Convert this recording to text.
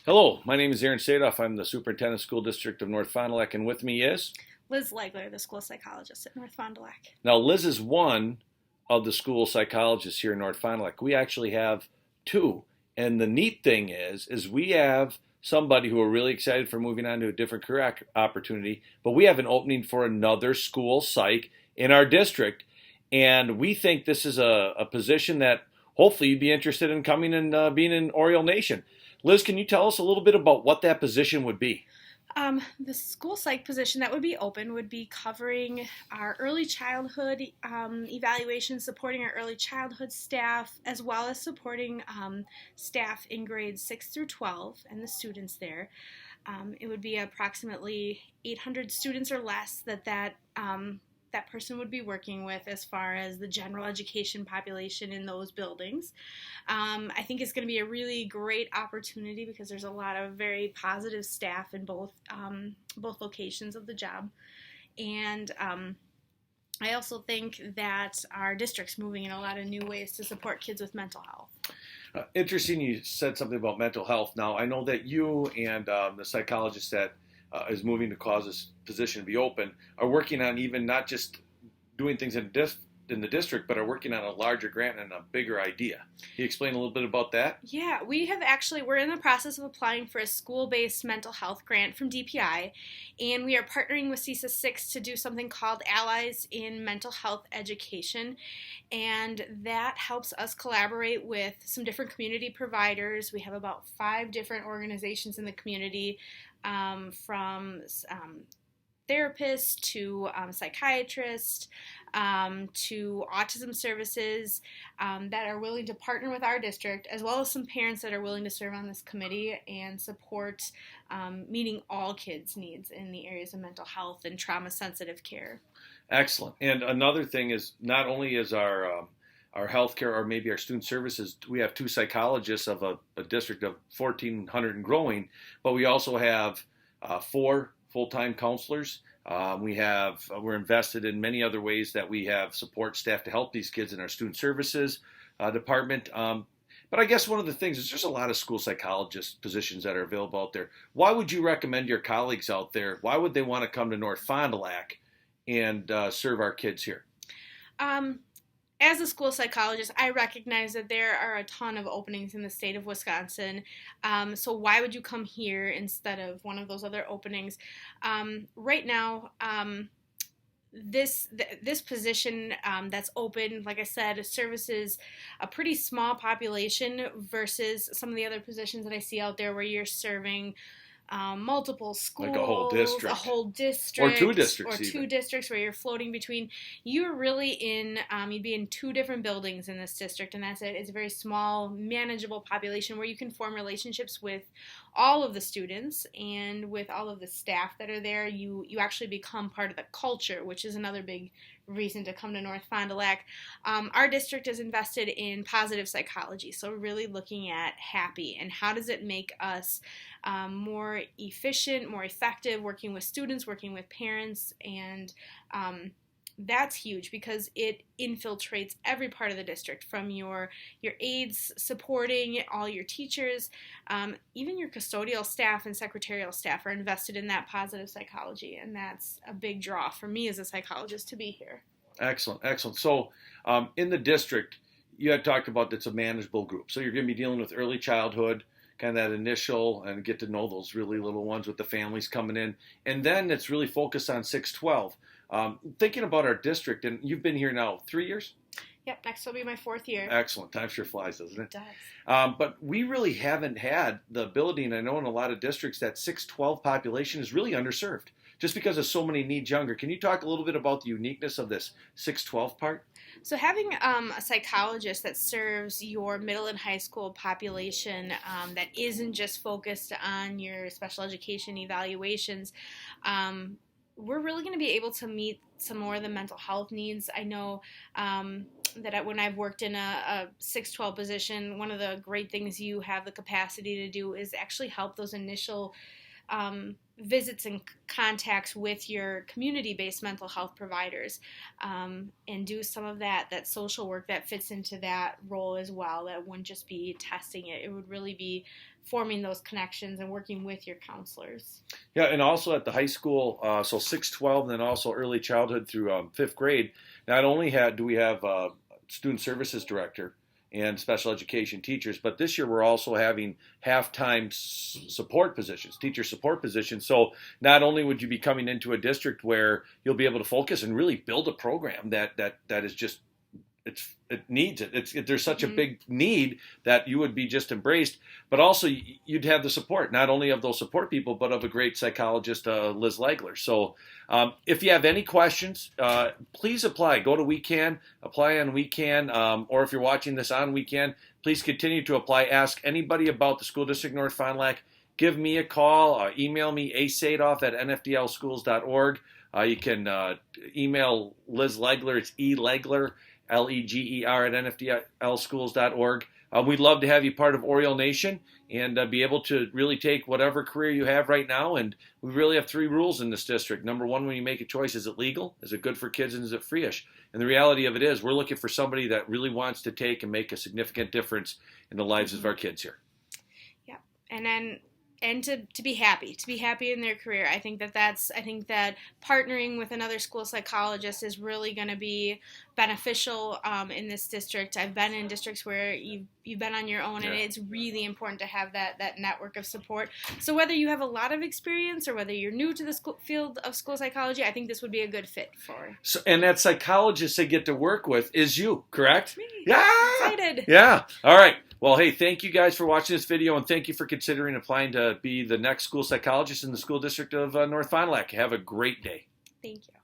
Hello, my name is Aaron Sadoff. I'm the Superintendent of School District of North Fond du Lac, and with me is... Liz Legler, the school psychologist at North Fond du Lac. Now, Liz is one of the school psychologists here in North Fond du Lac. We actually have two, and the neat thing is we have somebody who are really excited for moving on to a different career opportunity, but we have an opening for another school psych in our district, and we think this is a position that hopefully you'd be interested in coming and being in Oriole Nation. Liz, can you tell us a little bit about what that position would be? The school psych position that would be open would be covering our early childhood evaluation, supporting our early childhood staff, as well as supporting staff in grades 6 through 12 and the students there. It would be approximately 800 students or less that person would be working with as far as the general education population in those buildings. I think it's going to be a really great opportunity because there's a lot of very positive staff in both locations of the job. And I also think that our district's moving in a lot of new ways to support kids with mental health. Interesting you said something about mental health. Now, I know that you and the psychologist that is moving to cause this position to be open are working on even not just doing things in the district, but are working on a larger grant and a bigger idea. Can you explain a little bit about that? Yeah, we're in the process of applying for a school-based mental health grant from DPI, and we are partnering with CISA 6 to do something called Allies in Mental Health Education, and that helps us collaborate with some different community providers. We have about 5 different organizations in the community, from therapists to psychiatrists to autism services that are willing to partner with our district, as well as some parents that are willing to serve on this committee and support meeting all kids' needs in the areas of mental health and trauma-sensitive care. Excellent. And another thing is not only is our healthcare or maybe our student services, we have 2 psychologists of a district of 1,400 and growing, but we also have 4 full-time counselors. We're invested in many other ways that we have support staff to help these kids in our student services department. But I guess one of the things is there's a lot of school psychologist positions that are available out there. Why would you recommend your colleagues out there? Why would they want to come to North Fond du Lac and serve our kids here? As a school psychologist, I recognize that there are a ton of openings in the state of Wisconsin. So why would you come here instead of one of those other openings? Right now, this position that's open, like I said, services a pretty small population versus some of the other positions that I see out there where you're serving multiple schools, like a whole district, or two districts where you're floating between. You're really you'd be in 2 different buildings in this district, and that's it. It's a very small, manageable population where you can form relationships with all of the students and with all of the staff that are there. You actually become part of the culture, which is another big reason to come to North Fond du Lac. Our district is invested in positive psychology, so really looking at happy and how does it make us more efficient, more effective, working with students, working with parents, and that's huge because it infiltrates every part of the district, from your aides supporting all your teachers, even your custodial staff and secretarial staff are invested in that positive psychology, and that's a big draw for me as a psychologist to be here. Excellent, excellent. So in the district, you had talked about it's a manageable group. So you're going to be dealing with early childhood, kind of that initial, and get to know those really little ones with the families coming in. And then it's really focused on 6-12. Thinking about our district, and you've been here now 3 years? Yep, next will be my 4th year. Excellent. Time sure flies, doesn't it? It does. But we really haven't had the ability, and I know in a lot of districts that 6-12 population is really underserved just because of so many needs younger. Can you talk a little bit about the uniqueness of this 6-12 part? So having a psychologist that serves your middle and high school population that isn't just focused on your special education evaluations, we're really going to be able to meet some more of the mental health needs. I know that when I've worked in a 6-12 position, one of the great things you have the capacity to do is actually help those initial visits and contacts with your community-based mental health providers, and do some of that social work that fits into that role as well. That wouldn't just be testing it. It would really be forming those connections and working with your counselors. Yeah, and also at the high school, so 6-12, and then also early childhood through 5th grade, not only do we have a student services director and special education teachers, but this year we're also having half-time support positions, teacher support positions. So not only would you be coming into a district where you'll be able to focus and really build a program that is just, it needs it. There's such a big need that you would be just embraced, but also you'd have the support, not only of those support people, but of a great psychologist, Liz Legler. So if you have any questions, please apply. Go to WeCan, apply on WeCan, or if you're watching this on WeCan, please continue to apply. Ask anybody about the School District North Fond du Lac. Give me a call, email me, asadoff@nfdlschools.org. You can email Liz Legler, it's elegler, Legler @nfdlschools.org. We'd love to have you part of Oriole Nation and be able to really take whatever career you have right now. And we really have 3 rules in this district. Number 1, when you make a choice, is it legal? Is it good for kids? And is it free-ish? And the reality of it is we're looking for somebody that really wants to take and make a significant difference in the lives of our kids here. Yeah. And to be happy in their career. I think that partnering with another school psychologist is really going to be beneficial in this district. I've been in districts where you've been on your own, and it's really important to have that network of support. So whether you have a lot of experience or whether you're new to the field of school psychology, I think this would be a good fit for. So, and that psychologist they get to work with is you, correct? Me. Yeah. I'm excited. Yeah. All right. Well, hey, thank you guys for watching this video, and thank you for considering applying to be the next school psychologist in the school district of North Fond du Lac. Have a great day. Thank you.